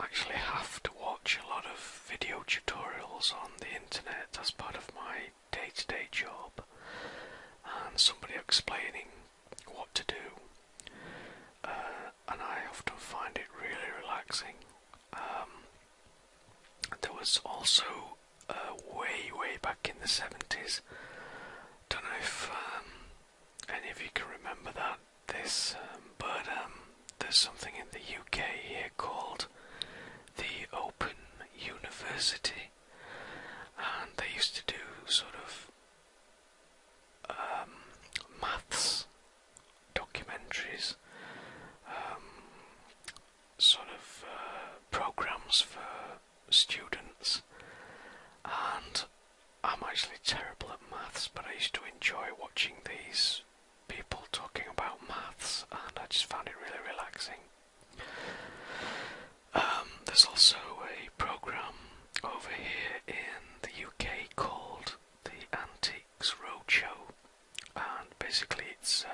actually have to watch a lot of video tutorials on the internet as part of my day-to-day job, and somebody explaining what to do, and I often find it really relaxing. There was also way back in the 70s, don't know if any of you can remember this, but there's something in the UK here called the Open University, and they used to do sort of maths documentaries, sort of programs for students, and I'm actually terrible at maths, but I used to enjoy watching these people talking about maths, and I just found it really relaxing. There's also a program over here in the UK called the Antiques Roadshow, and basically it's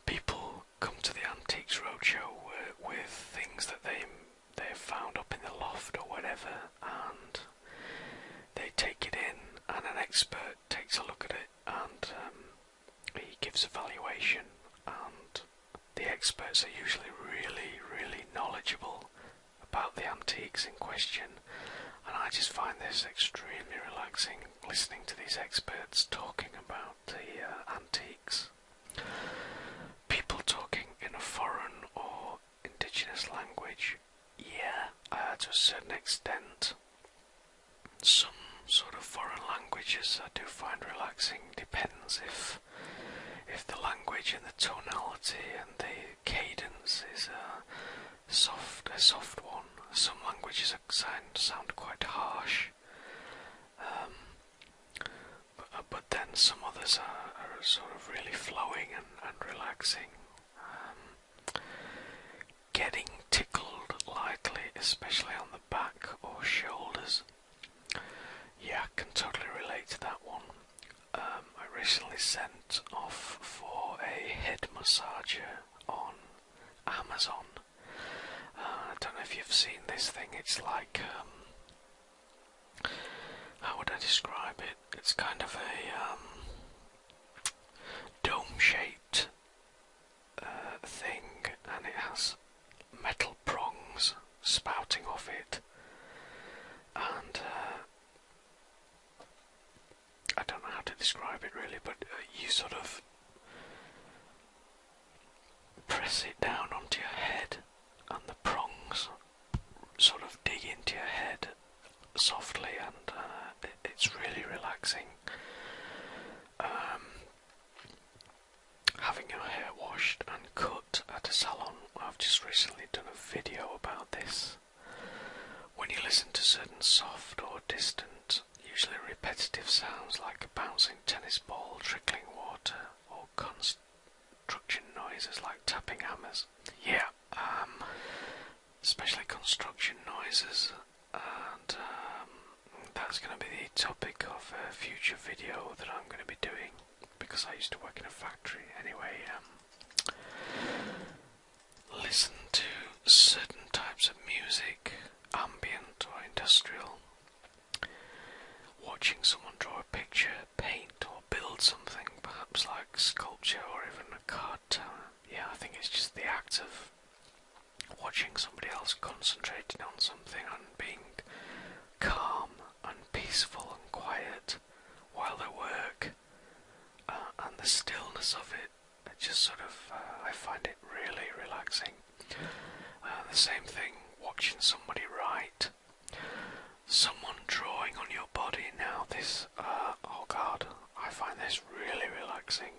people come to the Antiques Roadshow with things that they've found up in the loft or whatever, and they take it in, and an expert takes a look at it, and he gives a valuation, and the experts are usually really knowledgeable about the antiques in question, and I just find this extremely relaxing, listening to these experts talking about the antiques. People talking in a foreign or indigenous language, yeah, to a certain extent. Some sort of foreign languages I do find relaxing. Depends if the language and the tonality and the cadence is a soft one. Some languages sound quite harsh, but then some others are sort of really flowing and relaxing. Getting tickled lightly, especially on the back or shoulders. Yeah, I can totally relate to that one. I recently sent off for a head massager on Amazon. I don't know if you've seen this thing. It's like, how would I describe it? It's kind of a dome-shaped thing, and it has metal prongs spouting off it, and I don't know how to describe it really, but you sort of press it down onto your head, and the prongs sort of dig into your head softly, and it's really relaxing. Having your hair washed and cut at a salon, I've just recently done a video about this. When you listen to certain soft or distant, usually repetitive sounds like a bouncing tennis ball, trickling water, or construction noises like tapping hammers. Yeah, especially construction noises, and that's going to be the topic of a future video that I'm going to be doing, because I used to work in a factory. Anyway, listen to certain types of music, ambient or industrial. Watching someone draw a picture, paint or build something, perhaps like sculpture or even a card tower. Yeah, I think it's just the act of watching somebody else concentrating on something and being calm and peaceful and quiet while they work, and the stillness of it. It just sort of, I find it really relaxing. The same thing, watching somebody write, someone drawing on your body. Now this, oh god, I find this really relaxing.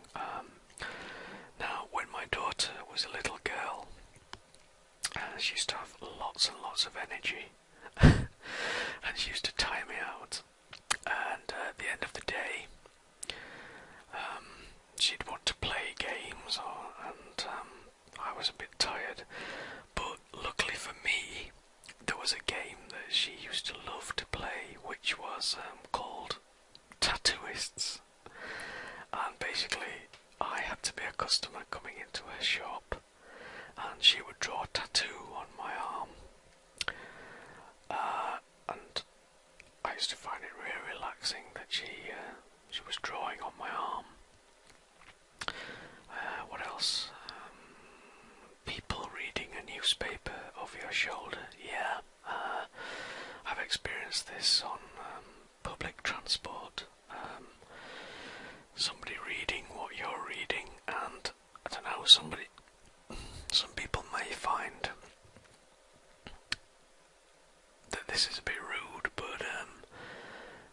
Now, when my daughter was a little girl, she used to have lots and lots of energy, and she used to tire me out, and at the end of the day, she'd want to play games, and I was a bit tired, but luckily for me, there was a game that she used to love to play, which was called Tattooists, and basically I had to be a customer coming into her shop, and she would draw a tattoo on my arm, relaxing that she was drawing on my arm. What else? People reading a newspaper over your shoulder. Yeah, I've experienced this on public transport. Somebody reading what you're reading, and I don't know, some people may find that this is a bit rude, but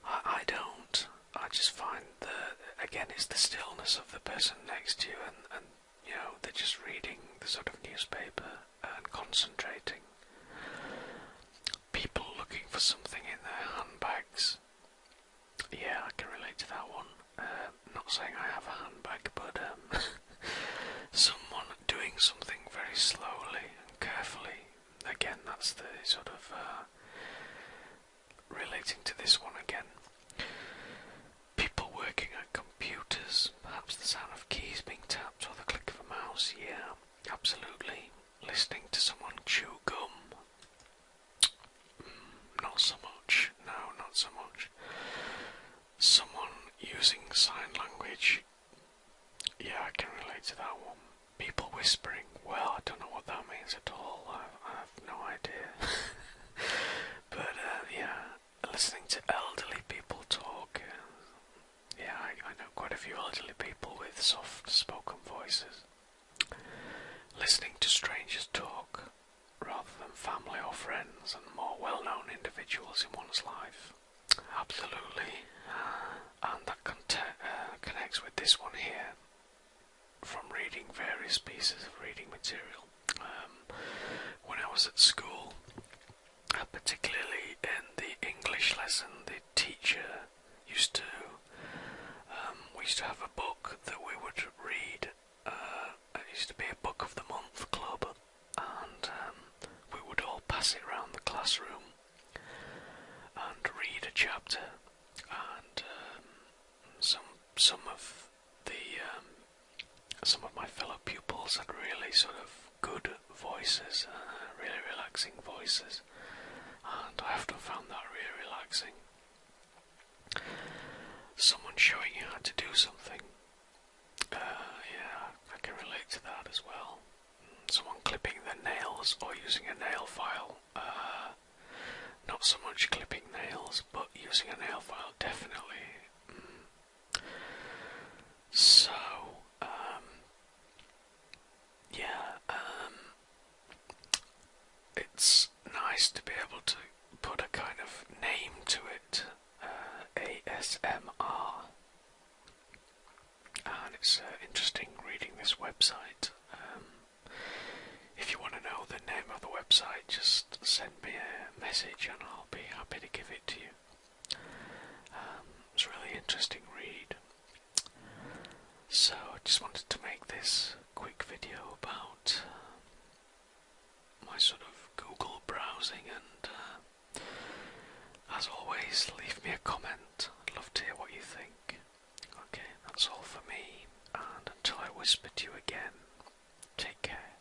I don't. I just find that, again, it's the stillness of the person next to you, and you know, they're just reading the sort of newspaper and concentrating. People looking for something in their handbags. Yeah, I can relate to that one. Not saying I have a handbag, but someone doing something very slowly and carefully. Again, that's the sort of relating to this one again. People working at computers, perhaps the sound of keys being tapped or the click of a mouse. Yeah, absolutely. Listening to someone chew gum. Not so much. No, not so much. Someone using sign language. Yeah, I can relate to that one. People whispering. Well, I don't know what that means at all. I have no idea. But yeah, listening to elderly people talk. Yeah, I know quite a few elderly people with soft-spoken voices. Listening to strangers talk, rather than family or friends and more well-known individuals in one's life. Absolutely. And that connects with this one here, from reading various pieces of reading material. When I was at school, particularly in the English lesson, the teacher used to we used to have a book that we would read. It used to be a book of the month club, and we would all pass it around the classroom and read a chapter. And some of my fellow pupils had really sort of good voices, really relaxing voices, and I often found that really relaxing. Someone showing you how to do something. Yeah, I can relate to that as well. Someone clipping their nails or using a nail file. Not so much clipping nails, but using a nail file, definitely. So, yeah, it's nice to be able to put a kind of name to it. ASMR. And it's interesting reading this website. If you want to know the name of the website, just send me a message and I'll be happy to give it to you. It's a really interesting read. So I just wanted to make this quick video about my sort of Google browsing, and as always, leave me a comment. I'd love to hear what you think. Okay, that's all for me, and until I whisper to you again, take care.